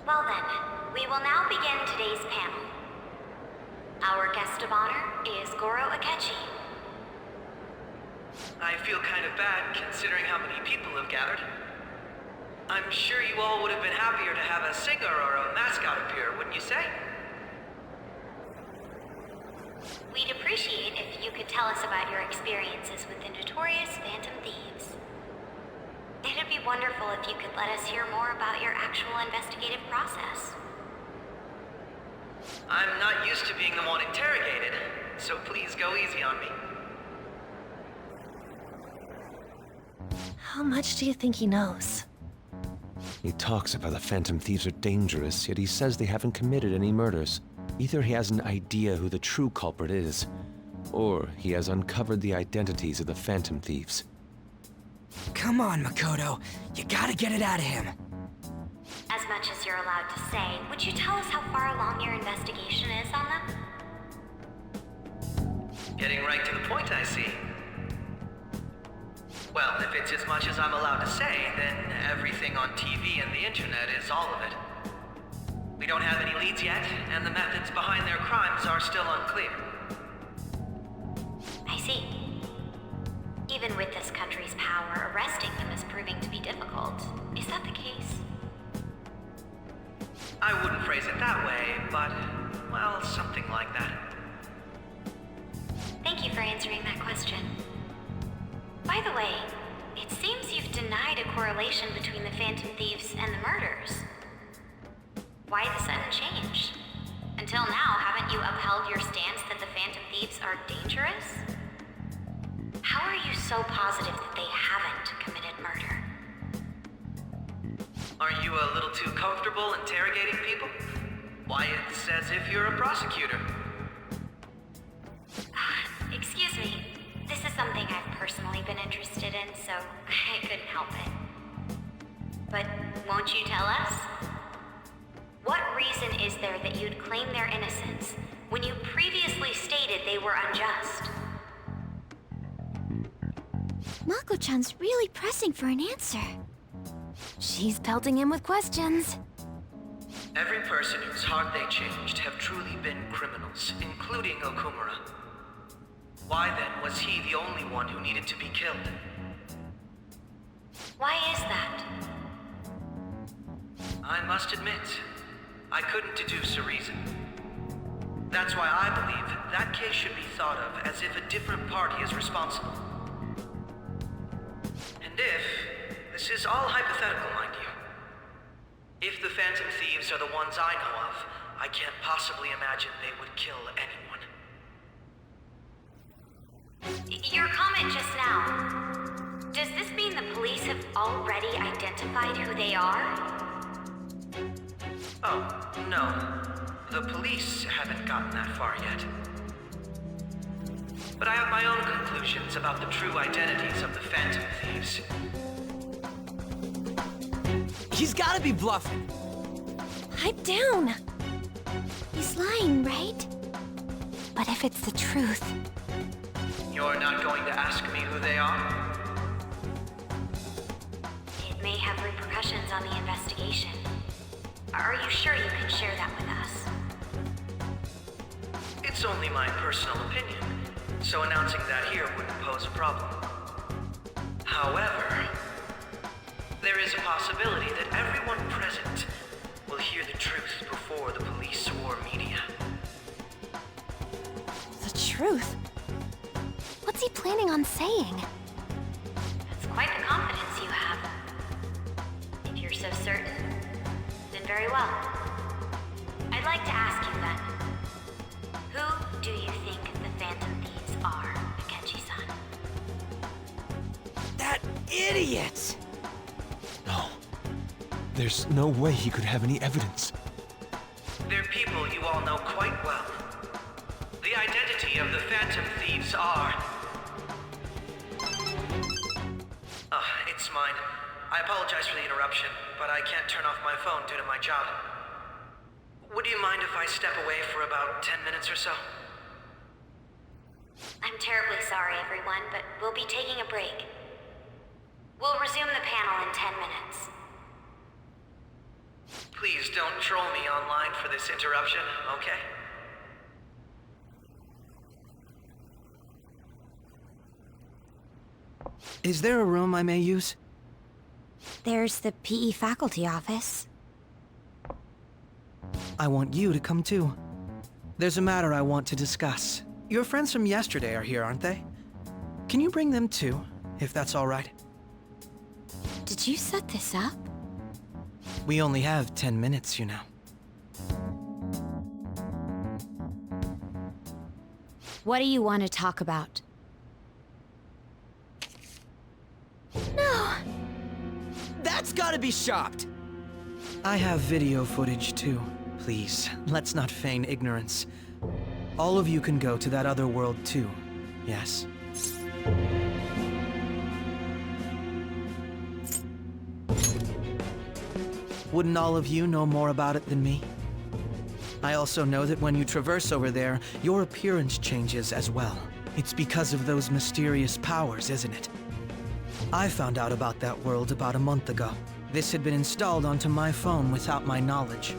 Well then, we will now begin today's panel. Our guest of honor is Akechi. I feel kind of bad considering how many people have gathered. I'm sure you all would have been happier to have a singer or a mascot appear, wouldn't you say? We'd appreciate if you could tell us about your experiences with the notorious Phantom Thieves. It'd be wonderful if you could let us hear more about your actual investigative process. I'm not used to being the one interrogated, so please go easy on me. How much do you think he knows? He talks about the Phantom Thieves are dangerous, yet he says they haven't committed any murders. Either he has an idea who the true culprit is, or he has uncovered the identities of the Phantom Thieves. Come on, Makoto. You gotta get it out of him. As much as you're allowed to say, would you tell us how far along your investigation is on them? Getting right to the point, I see. Well, if it's as much as I'm allowed to say, then everything on TV and the internet is all of it. We don't have any leads yet, and the methods behind their crimes are still unclear. I see. Even with this country's power, arresting them is proving to be difficult. Is that the case? I wouldn't phrase it that way, but, well, something like that. Thank you for answering that question. By the way, it seems you've denied a correlation between the Phantom Thieves and the murders. Why the sudden change? Until now, haven't you upheld your stance that the Phantom Thieves are dangerous? How are you so positive that they haven't committed murder? Aren't you a little too comfortable interrogating people? Why, it's as if you're a prosecutor. Excuse me. This is something I've personally been interested in, so I couldn't help it. But won't you tell us? What reason is there that you'd claim their innocence when you previously stated they were unjust? Mako-chan's really pressing for an answer. She's pelting him with questions. Every person whose heart they changed have truly been criminals, including Okumura. Why then was he the only one who needed to be killed? Why is that? I must admit, I couldn't deduce a reason. That's why I believe that case should be thought of as if a different party is responsible. And if, this is all hypothetical, mind you, if the Phantom Thieves are the ones I know of, I can't possibly imagine they would kill anyone. Your comment just now, does this mean the police have already identified who they are? Oh, no. The police haven't gotten that far yet. But I have my own conclusions about the true identities of the Phantom Thieves. He's gotta be bluffing. Pipe down. He's lying, right? But if it's the truth... You're not going to ask me who they are? It may have repercussions on the investigation. Are you sure you can share that with us? It's only my personal opinion, so announcing that here wouldn't pose a problem. However, there is a possibility that everyone present will hear the truth before the police or media. The truth? What's he planning on saying? That's quite the confidence you have. If you're so certain, then very well. I'd like to ask you then, who do you think the Phantom Thieves are, Akechi-san? That idiot! No. There's no way he could have any evidence. They're people you all know quite well. The identity of the Phantom Thieves are... it's mine. I apologize for the interruption, but I can't turn off my phone due to my job. Would you mind if I step away for about 10 minutes or so? I'm terribly sorry, everyone, but we'll be taking a break. We'll resume the panel in 10 minutes. Please don't troll me online for this interruption, okay? Is there a room I may use? There's the PE faculty office. I want you to come too. There's a matter I want to discuss. Your friends from yesterday are here, aren't they? Can you bring them too, if that's all right? Did you set this up? We only have 10 minutes, you know. What do you want to talk about? No! That's gotta be shopped! I have video footage too. Please, let's not feign ignorance. All of you can go to that other world too, yes? Wouldn't all of you know more about it than me? I also know that when you traverse over there, your appearance changes as well. It's because of those mysterious powers, isn't it? I found out about that world about a month ago. This had been installed onto my phone without my knowledge.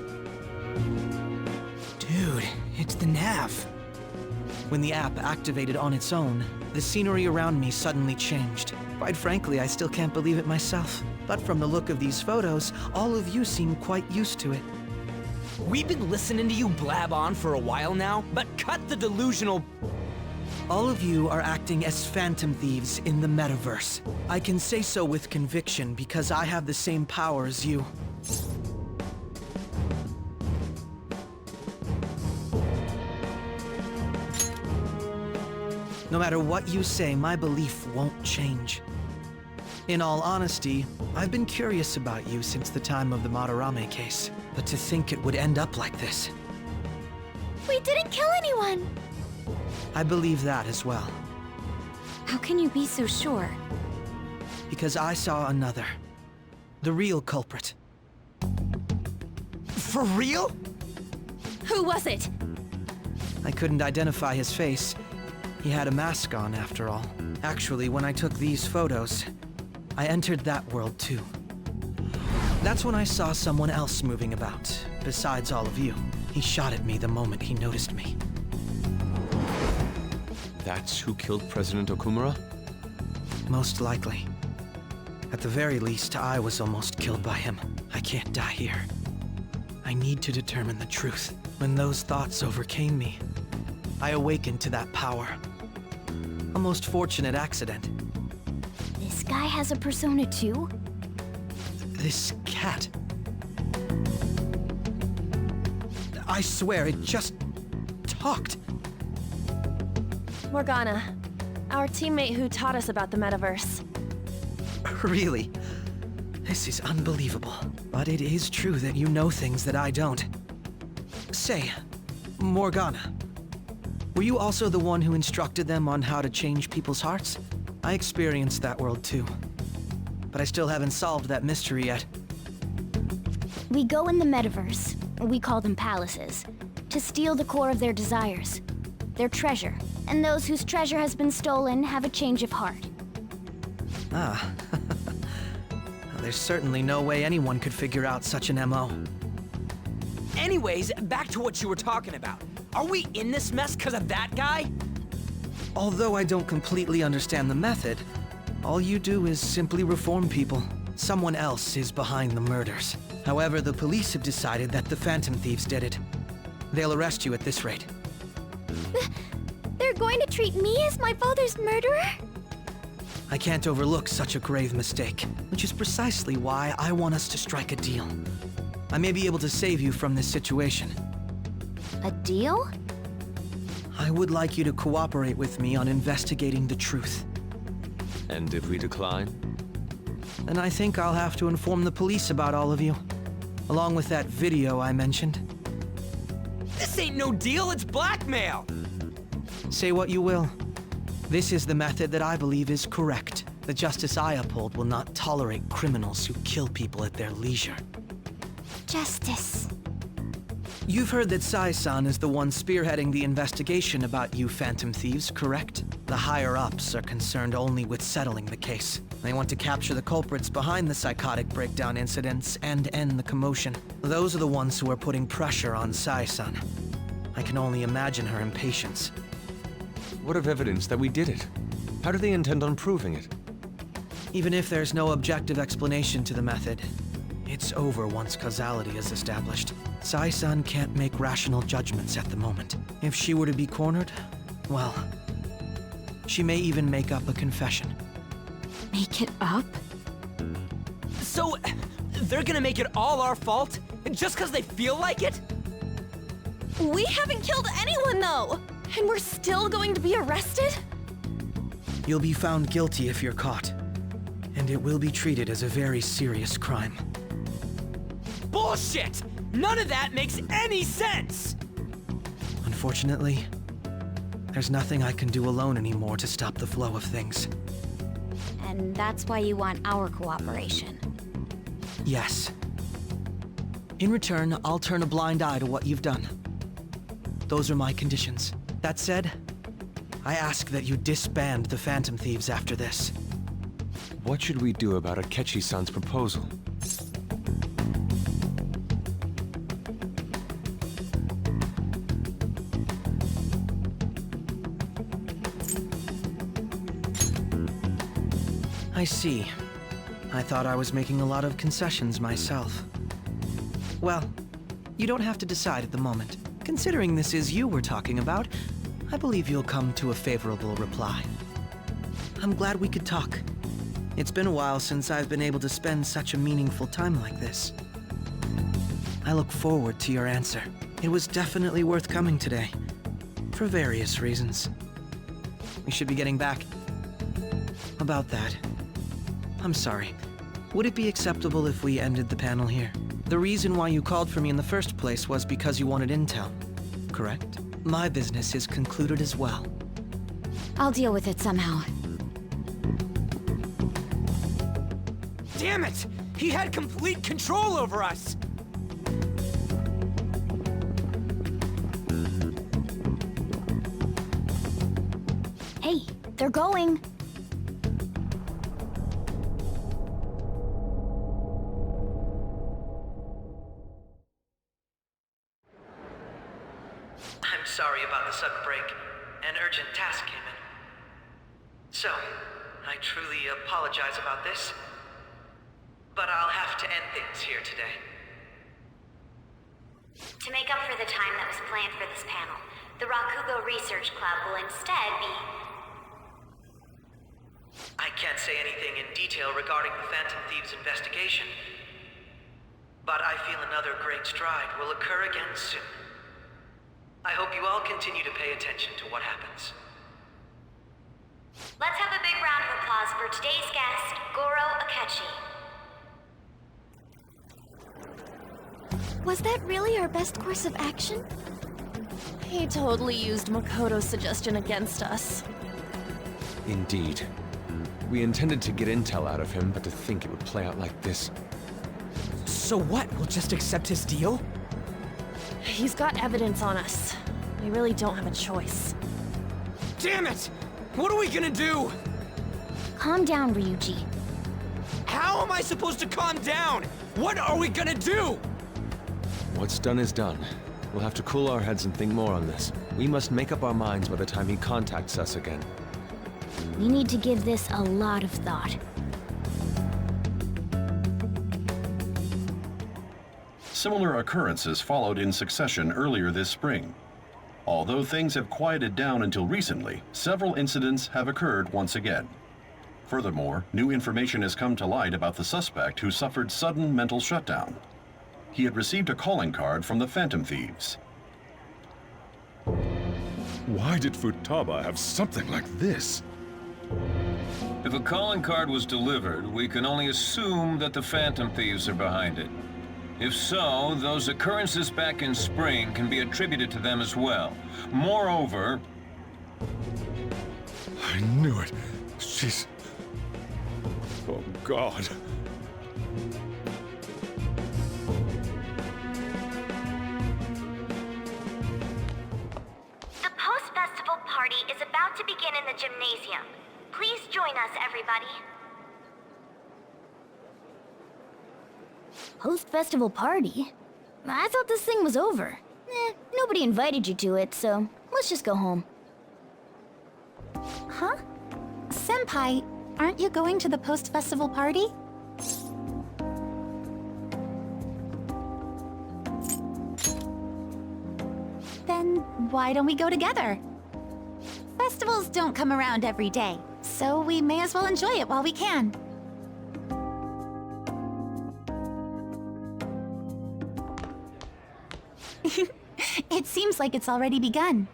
Dude, it's the nav. When the app activated on its own, the scenery around me suddenly changed. Quite frankly, I still can't believe it myself. But from the look of these photos, all of you seem quite used to it. We've been listening to you blab on for a while now, but cut the delusional... All of you are acting as phantom thieves in the metaverse. I can say so with conviction because I have the same power as you. No matter what you say, my belief won't change. In all honesty, I've been curious about you since the time of the Madarame case. But to think it would end up like this. We didn't kill anyone! I believe that as well. How can you be so sure? Because I saw another. The real culprit. For real? Who was it? I couldn't identify his face. He had a mask on, after all. Actually, when I took these photos, I entered that world too. That's when I saw someone else moving about, besides all of you. He shot at me the moment he noticed me. That's who killed President Okumura? Most likely. At the very least, I was almost killed by him. I can't die here. I need to determine the truth. When those thoughts overcame me, I awakened to that power. A most fortunate accident. This guy has a persona too? This cat. I swear, it just talked. Morgana, our teammate who taught us about the metaverse. Really? This is unbelievable. But it is true that you know things that I don't. Say, Morgana, were you also the one who instructed them on how to change people's hearts? I experienced that world too. But I still haven't solved that mystery yet. We go in the metaverse, we call them palaces, to steal the core of their desires, their treasure. And those whose treasure has been stolen have a change of heart. Ah. There's certainly no way anyone could figure out such an MO. Anyways, back to what you were talking about. Are we in this mess because of that guy? Although I don't completely understand the method, all you do is simply reform people. Someone else is behind the murders. However, the police have decided that the Phantom Thieves did it. They'll arrest you at this rate. They're going to treat me as my father's murderer? I can't overlook such a grave mistake, which is precisely why I want us to strike a deal. I may be able to save you from this situation. A deal? I would like you to cooperate with me on investigating the truth. And if we decline? Then I think I'll have to inform the police about all of you, along with that video I mentioned. This ain't no deal, it's blackmail! Say what you will. This is the method that I believe is correct. The justice I uphold will not tolerate criminals who kill people at their leisure. Justice. You've heard that Sai-san is the one spearheading the investigation about you Phantom Thieves, correct? The higher-ups are concerned only with settling the case. They want to capture the culprits behind the psychotic breakdown incidents and end the commotion. Those are the ones who are putting pressure on Sai-san. I can only imagine her impatience. What of evidence that we did it? How do they intend on proving it? Even if there's no objective explanation to the method, it's over once causality is established. Sai-san can't make rational judgments at the moment. If she were to be cornered, well, she may even make up a confession. Make it up? So, they're gonna make it all our fault? Just because they feel like it? We haven't killed anyone, though! And we're still going to be arrested? You'll be found guilty if you're caught, and it will be treated as a very serious crime. Bullshit! None of that makes any sense! Unfortunately, there's nothing I can do alone anymore to stop the flow of things. And that's why you want our cooperation. Yes. In return, I'll turn a blind eye to what you've done. Those are my conditions. That said, I ask that you disband the Phantom Thieves after this. What should we do about Akechi-san's proposal? I see. I thought I was making a lot of concessions myself. Well, you don't have to decide at the moment. Considering this is you we're talking about, I believe you'll come to a favorable reply. I'm glad we could talk. It's been a while since I've been able to spend such a meaningful time like this. I look forward to your answer. It was definitely worth coming today, for various reasons. We should be getting back. About that, I'm sorry. Would it be acceptable if we ended the panel here? The reason why you called for me in the first place was because you wanted intel, correct? My business is concluded as well. I'll deal with it somehow. Damn it! He had complete control over us! Hey, they're going. I'm sorry about the sudden break. An urgent task came in. So, I truly apologize about this. But I'll have to end things here today. To make up for the time that was planned for this panel, the Rakugo Research Club will instead be... I can't say anything in detail regarding the Phantom Thieves investigation. But I feel another great stride will occur again soon. I hope you all continue to pay attention to what happens. Let's have a big round of applause for today's guest, Goro Akechi. Was that really our best course of action? He totally used Makoto's suggestion against us. Indeed. We intended to get intel out of him, but to think it would play out like this. So what? We'll just accept his deal? He's got evidence on us. We really don't have a choice. Damn it! What are we gonna do? Calm down, Ryuji. How am I supposed to calm down? What are we gonna do? What's done is done. We'll have to cool our heads and think more on this. We must make up our minds by the time he contacts us again. We need to give this a lot of thought. Similar occurrences followed in succession earlier this spring. Although things have quieted down until recently, several incidents have occurred once again. Furthermore, new information has come to light about the suspect who suffered sudden mental shutdown. He had received a calling card from the Phantom Thieves. Why did Futaba have something like this? If a calling card was delivered, we can only assume that the Phantom Thieves are behind it. If so, those occurrences back in spring can be attributed to them as well. Moreover... I knew it. She's... Oh, God. The post-festival party is about about to begin in the gymnasium. Please join us, everybody. Post-festival party? I thought this thing was over. Nobody invited you to it, so let's just go home. Huh? Senpai, aren't you going to the post-festival party? Then why don't we go together? Festivals don't come around every day, so we may as well enjoy it while we can. It seems like it's already begun.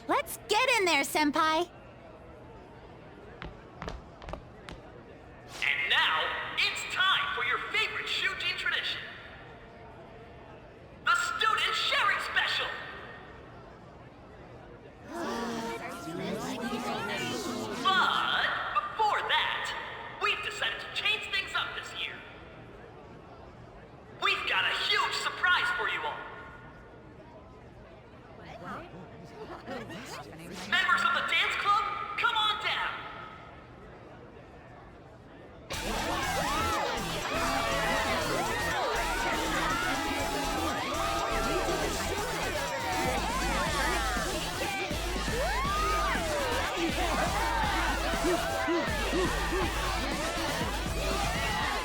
Let's get in there, Senpai! And now, it's time for your favorite Shuji tradition. The Student Sharing Special! But before that, we've decided to change things up this year. We've got a huge surprise for you all. Members of the dance club, come on down.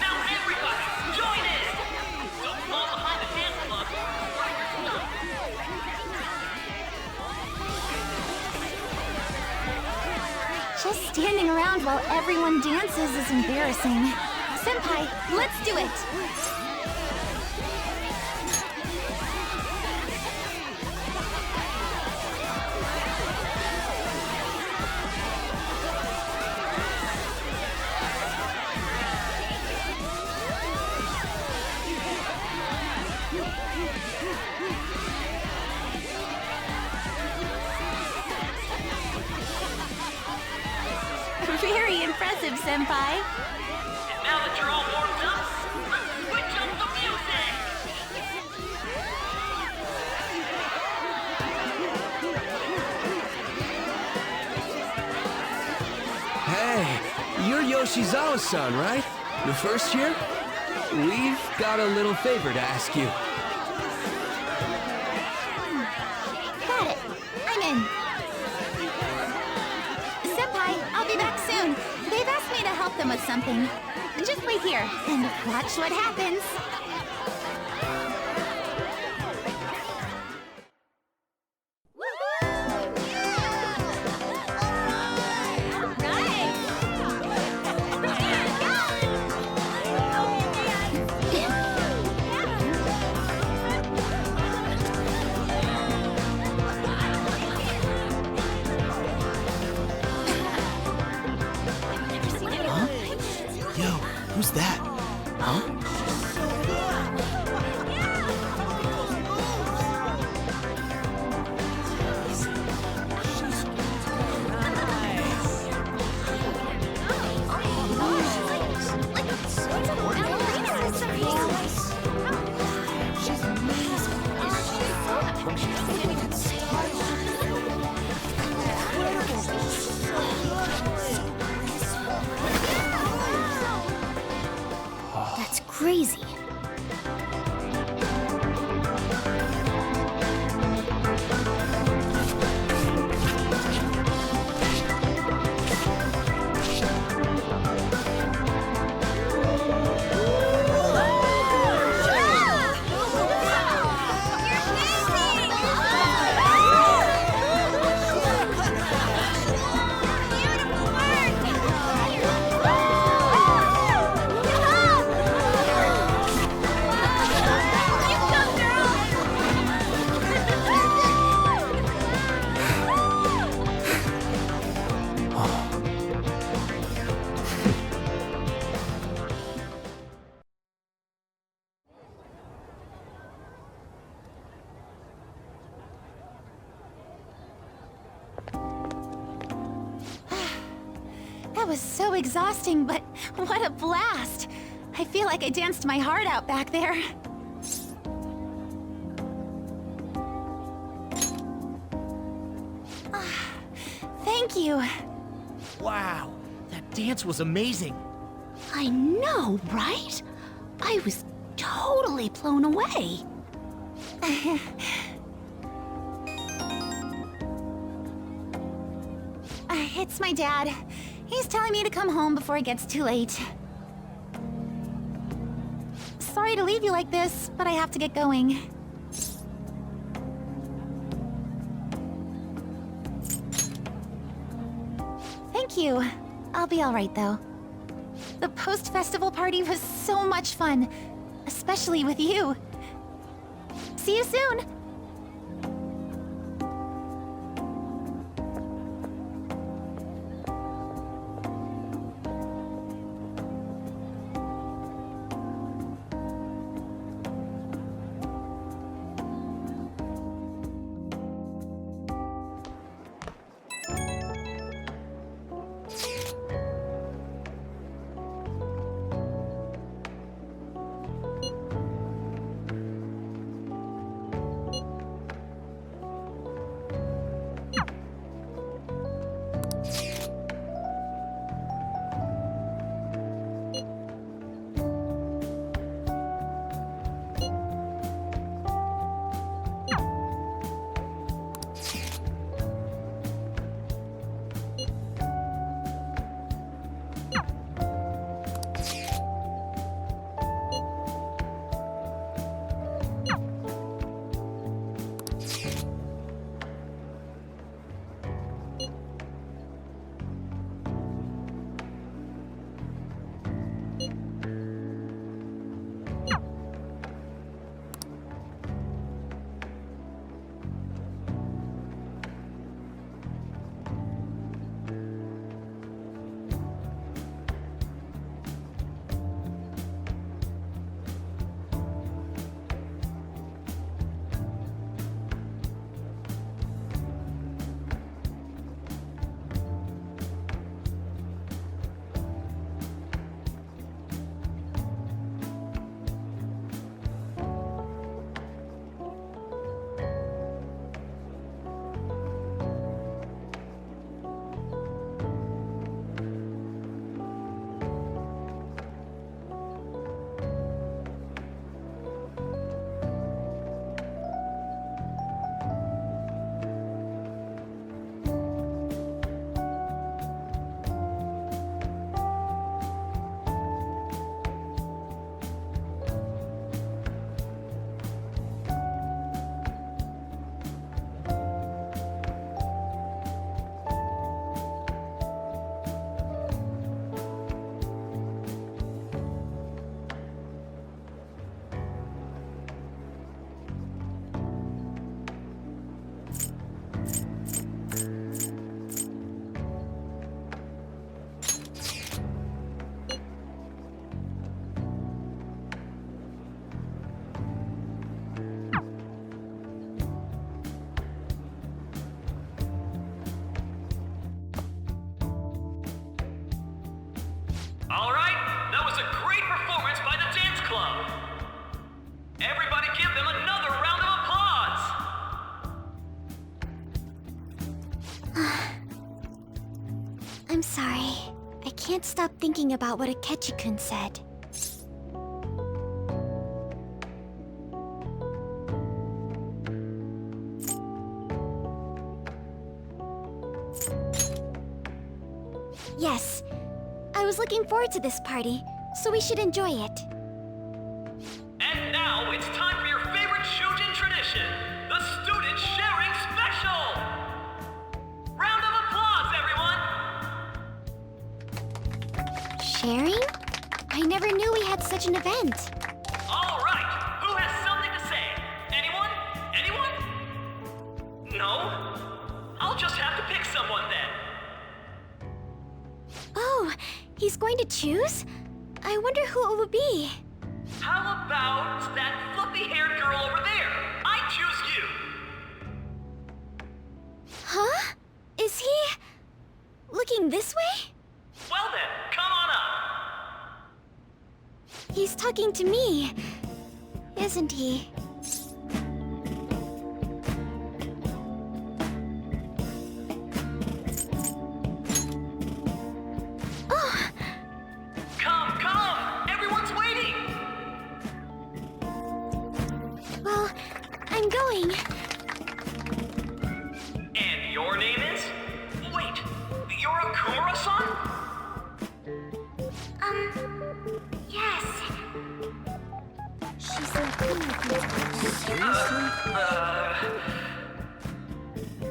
Now everybody, join in! Don't fall behind the dance club, right your stuff. Just standing around while everyone dances is embarrassing. Senpai, let's do it! Very impressive, Senpai. And now that you're all warmed up, let's switch up the music! Hey, you're Yoshizawa-san, right? The first year? We've got a little favor to ask you. Got it. I'm in. Senpai, I'll be back soon. They've asked me to help them with something. Just wait here and watch what happens. Yo, who's that? Huh? That's crazy. That was so exhausting, but what a blast! I feel like I danced my heart out back there. Thank you. Wow, that dance was amazing. I know, right? I was totally blown away. It's my dad. He's telling me to come home before it gets too late. Sorry to leave you like this, but I have to get going. Thank you. I'll be all right, though. The post-festival party was so much fun, especially with you. See you soon! All right, that was a great performance by the dance club. Everybody give them another round of applause. I'm sorry. I can't stop thinking about what Akechi-kun said. Yes. I was looking forward to this party, so we should enjoy it. And now it's time for your favorite Shujin tradition, the Student Sharing Special! Round of applause, everyone! Sharing? I never knew we had such an event. All right, who has something to say? Anyone? Anyone? No? I'll just have to pick someone then. Oh, he's going to choose? I wonder who it would be. How about that fluffy-haired girl over there? I choose you! Huh? Is he... looking this way? Well then, come on up! He's talking to me, isn't he?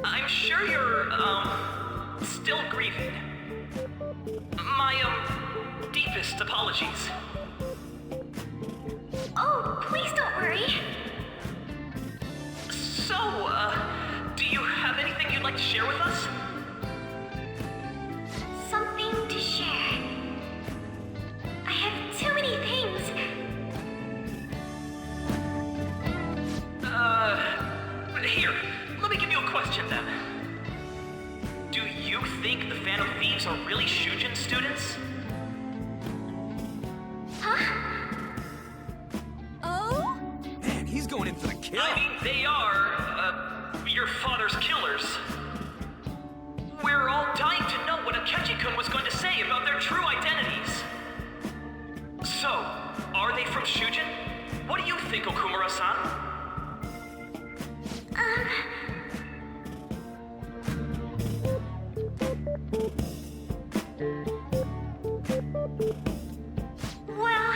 I'm sure you're, still grieving. My, deepest apologies. Oh, please don't worry. So, do you have anything you'd like to share with us? Something to share. I have too many things. Here, let me give you a question then. Do you think the Phantom Thieves are really Shujin students? Oh? Man, he's going in for the kill. I mean, they are, your father's killers. We're all dying to know what Akechi-kun was going to say about their true identities. So, are they from Shujin? What do you think, Okumura-san? Well...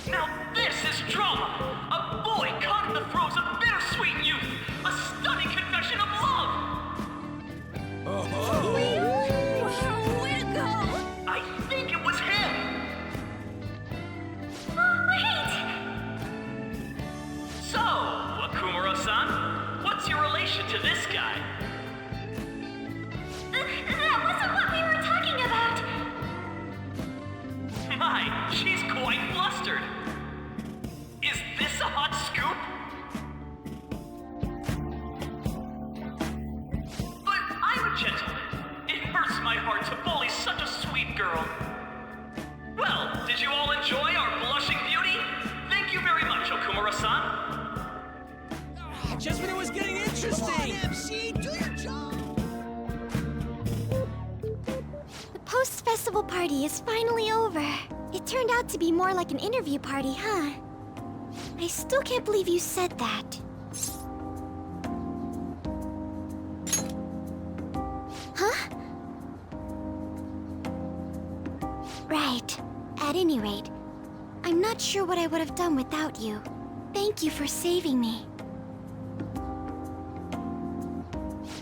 Now this is drama! A boy caught in the throes of bittersweet youth! A stunning confession of love! Way to go! I think it was him! Wait! So, Okumura-san, what's your relation to this guy? That wasn't what we were talking about! My, she's quite flustered! Is this a hot scoop? But I'm a gentleman. It hurts my heart to bully such a sweet girl. Well, did you all enjoy our blushing beauty? Thank you very much, Okumura-san. Just when it was getting interesting. MC, do your job! The post-festival party is finally over. It turned out to be more like an interview party, huh? I still can't believe you said that. Huh? Right. At any rate, I'm not sure what I would have done without you. Thank you for saving me.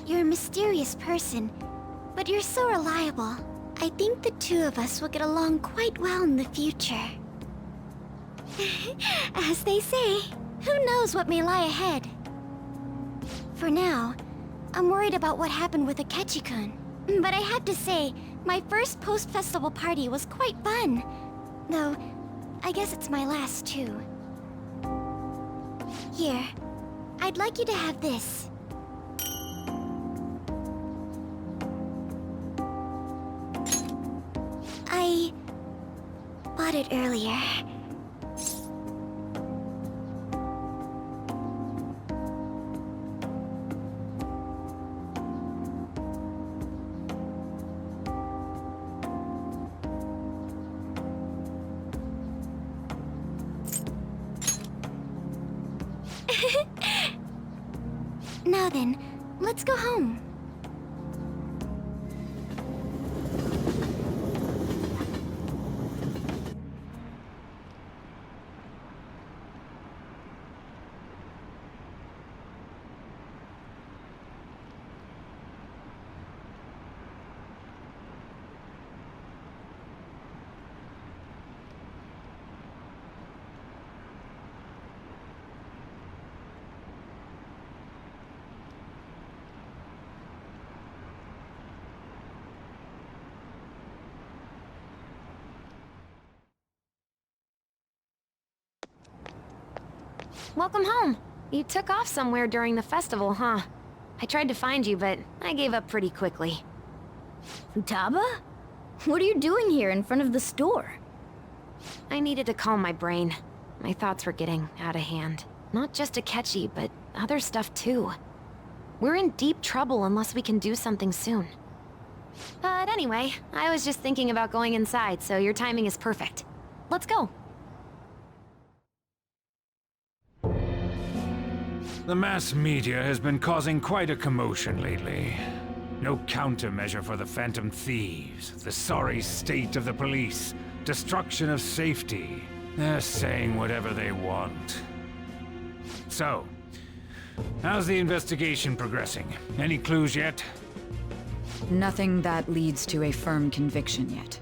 You're a mysterious person, but you're so reliable. I think the two of us will get along quite well in the future. As they say, who knows what may lie ahead? For now, I'm worried about what happened with Akechi-kun. But I have to say, my first post-festival party was quite fun. Though, I guess it's my last too. Here, I'd like you to have this. I bought it earlier. Now then, let's go home. Welcome home. You took off somewhere during the festival, huh? I tried to find you, but I gave up pretty quickly. Futaba? What are you doing here in front of the store? I needed to calm my brain. My thoughts were getting out of hand. Not just Akechi, but other stuff too. We're in deep trouble unless we can do something soon. But anyway, I was just thinking about going inside, so your timing is perfect. Let's go. The mass media has been causing quite a commotion lately. No countermeasure for the Phantom Thieves, the sorry state of the police, destruction of safety. They're saying whatever they want. So, how's the investigation progressing? Any clues yet? Nothing that leads to a firm conviction yet.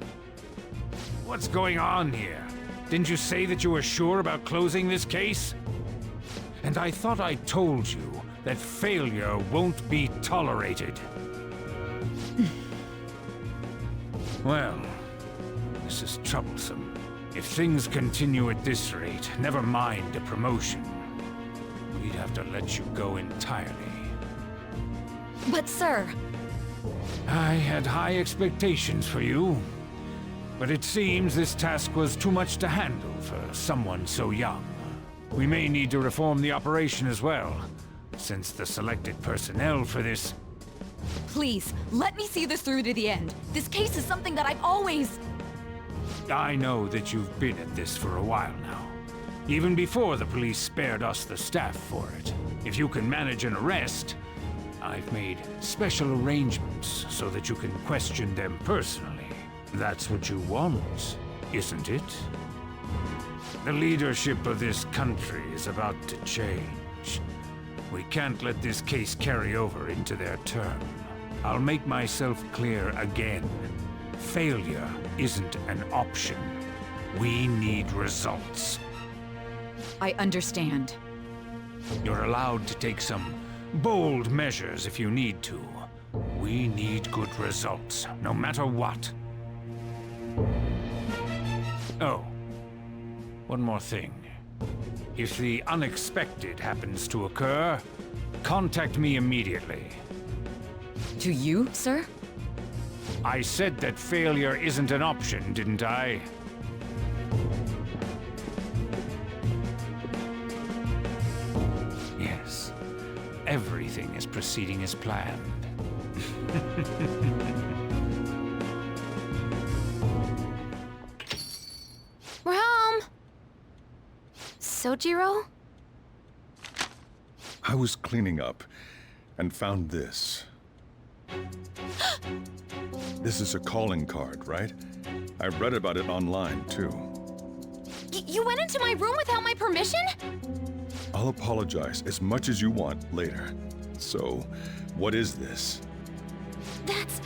What's going on here? Didn't you say that you were sure about closing this case? And I thought I told you that failure won't be tolerated. Well, this is troublesome. If things continue at this rate, never mind a promotion. We'd have to let you go entirely. But sir... I had high expectations for you. But it seems this task was too much to handle for someone so young. We may need to reform the operation as well, since the selected personnel for this... Please, let me see this through to the end. This case is something that I've always... I know that you've been at this for a while now. Even before the police spared us the staff for it. If you can manage an arrest, I've made special arrangements so that you can question them personally. That's what you want, isn't it? The leadership of this country is about to change. We can't let this case carry over into their term. I'll make myself clear again. Failure isn't an option. We need results. I understand. You're allowed to take some bold measures if you need to. We need good results, no matter what. Oh, one more thing. If the unexpected happens to occur, contact me immediately. To you, sir? I said that failure isn't an option, didn't I? Yes. Everything is proceeding as planned. We're home! Sojiro? I was cleaning up and found this. This is a calling card, right? I read about it online, too. You went into my room without my permission? I'll apologize as much as you want later. So, what is this? That's...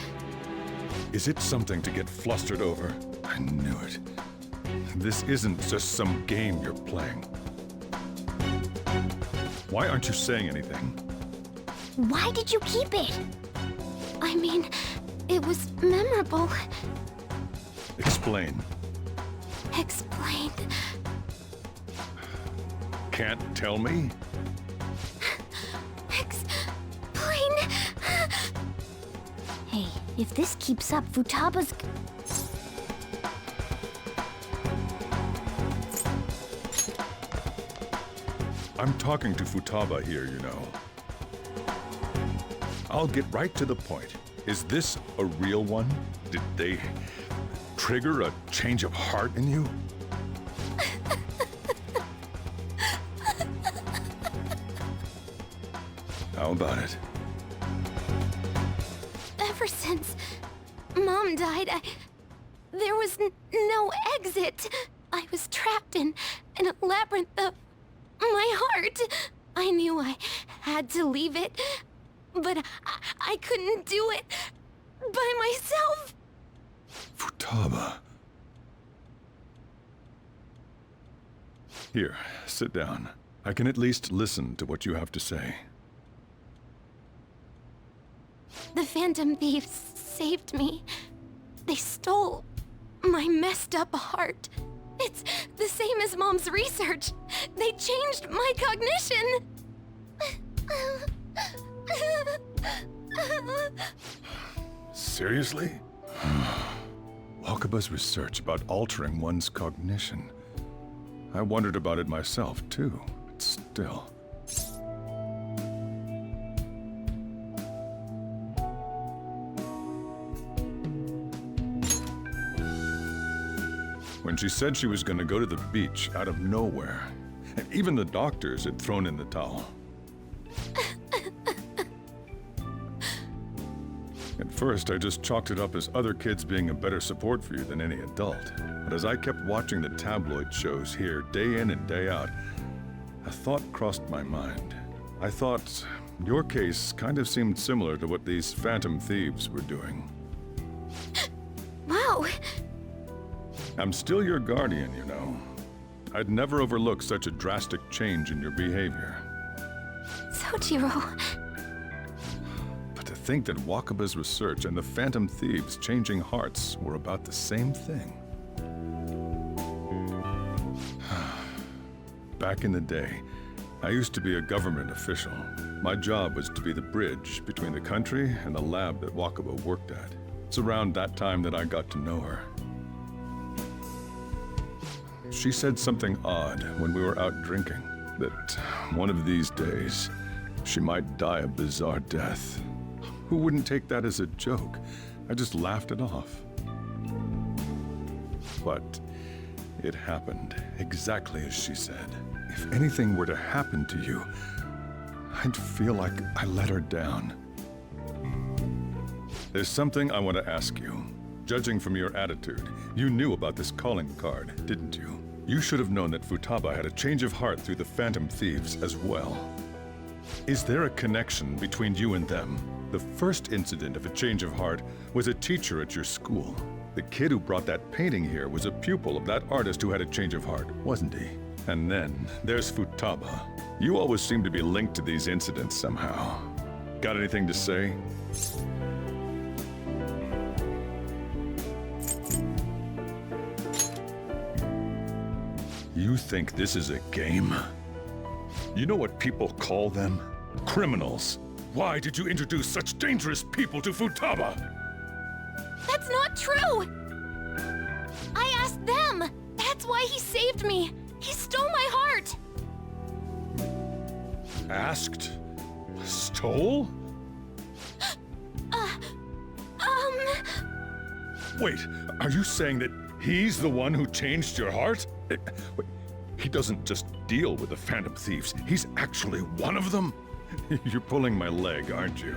Is it something to get flustered over? I knew it. This isn't just some game you're playing. Why aren't you saying anything? Why did you keep it? I mean, it was memorable. Explain. Explain. Can't tell me? Explain. Hey, if this keeps up, Futaba's... I'm talking to Futaba here, you know. I'll get right to the point. Is this a real one? Did they trigger a change of heart in you? How about it? Ever since Mom died, there was no exit. I was trapped in a labyrinth of my heart. I knew I had to leave it, but I couldn't do it by myself. Futaba. Here, sit down. I can at least listen to what you have to say. The Phantom Thieves saved me. They stole my messed up heart. It's the same as Mom's research. They changed my cognition. Seriously? Wakaba's research about altering one's cognition. I wondered about it myself, too, but still. When she said she was going to go to the beach out of nowhere, and even the doctors had thrown in the towel. At first, I just chalked it up as other kids being a better support for you than any adult. But as I kept watching the tabloid shows here day in and day out, a thought crossed my mind. I thought your case kind of seemed similar to what these Phantom Thieves were doing. Wow. I'm still your guardian, you know. I'd never overlook such a drastic change in your behavior. Sojiro. But to think that Wakaba's research and the Phantom Thieves' changing hearts were about the same thing. Back in the day, I used to be a government official. My job was to be the bridge between the country and the lab that Wakaba worked at. It's around that time that I got to know her. She said something odd when we were out drinking, that one of these days, she might die a bizarre death. Who wouldn't take that as a joke? I just laughed it off. But it happened exactly as she said. If anything were to happen to you, I'd feel like I let her down. There's something I want to ask you. Judging from your attitude, you knew about this calling card, didn't you? You should have known that Futaba had a change of heart through the Phantom Thieves as well. Is there a connection between you and them? The first incident of a change of heart was a teacher at your school. The kid who brought that painting here was a pupil of that artist who had a change of heart, wasn't he? And then there's Futaba. You always seem to be linked to these incidents somehow. Got anything to say? You think this is a game? You know what people call them? Criminals. Why did you introduce such dangerous people to Futaba? That's not true! I asked them! That's why he saved me! He stole my heart! Asked? Stole? Wait, are you saying that he's the one who changed your heart? Wait, he doesn't just deal with the Phantom Thieves, he's actually one of them? You're pulling my leg, aren't you?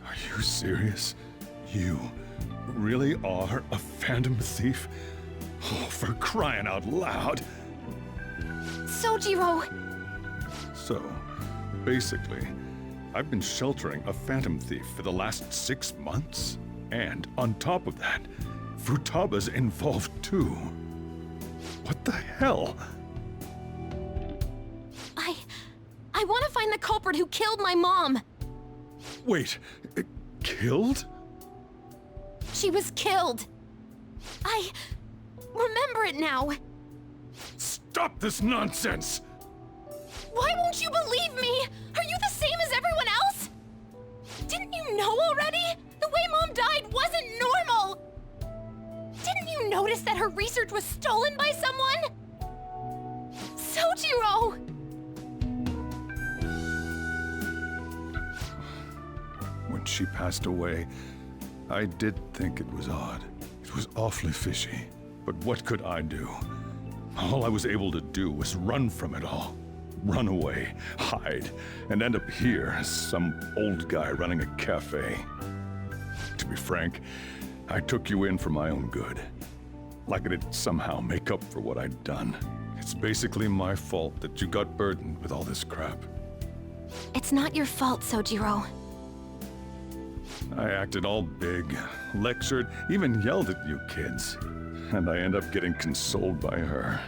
Are you serious? You really are a Phantom Thief? Oh, for crying out loud! Sojiro! So, basically, I've been sheltering a Phantom Thief for the last 6 months. And on top of that, Futaba's involved too. What the hell? I want to find the culprit who killed my mom! Wait, killed? She was killed! I remember it now! Stop this nonsense! Why won't you believe me? Are you the same as everyone else? Didn't you know already? The way Mom died wasn't normal! Didn't you notice that her research was stolen by someone? Sojiro! When she passed away, I did think it was odd. It was awfully fishy. But what could I do? All I was able to do was run from it all. Run away, hide, and end up here as some old guy running a cafe. To be frank, I took you in for my own good. Like it'd somehow make up for what I'd done. It's basically my fault that you got burdened with all this crap. It's not your fault, Sojiro. I acted all big, lectured, even yelled at you kids. And I end up getting consoled by her.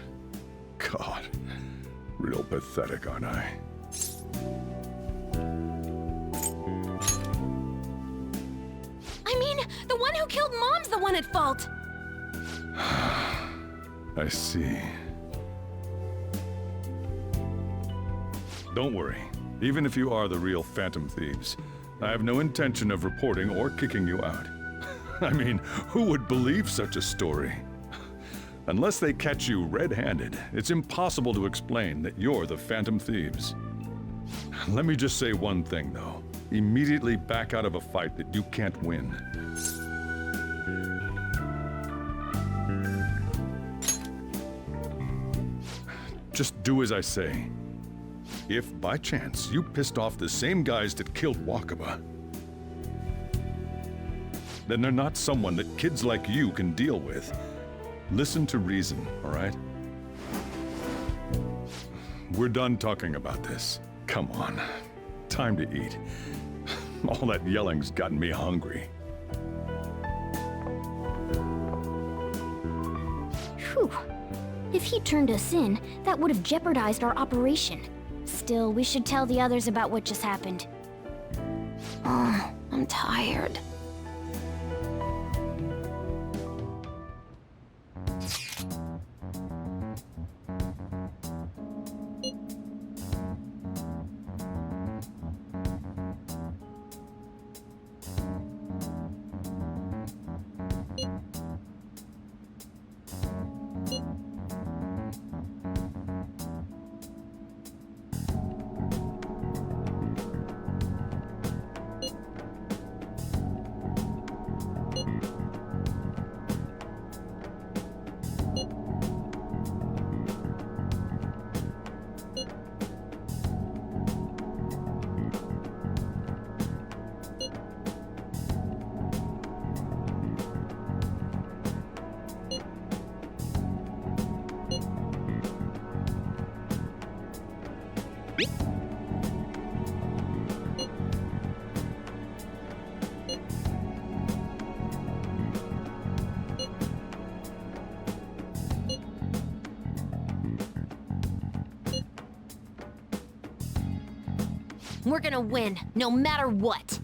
God, real pathetic, aren't I? I mean, the one who killed Mom's the one at fault! I see. Don't worry. Even if you are the real Phantom Thieves, I have no intention of reporting or kicking you out. I mean, who would believe such a story? Unless they catch you red-handed, it's impossible to explain that you're the Phantom Thieves. Let me just say one thing, though. Immediately back out of a fight that you can't win. Just do as I say. If, by chance, you pissed off the same guys that killed Wakaba, then they're not someone that kids like you can deal with. Listen to reason, all right? We're done talking about this. Come on. Time to eat. All that yelling's gotten me hungry. Whew. If he turned us in, that would have jeopardized our operation. Still, we should tell the others about what just happened. Oh, I'm tired. We're gonna win, no matter what.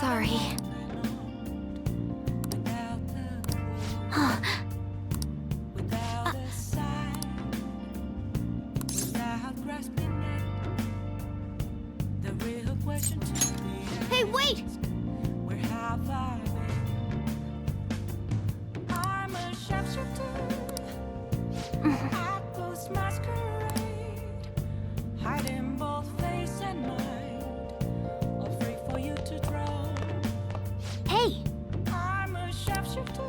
Sorry. Hey, wait! Where have I been? I'm a sharpshooter at Ghost Masquerade, hiding both face and mind, afraid for you to draw. Hey! I'm a sharpshooter.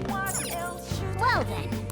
What else should Well then.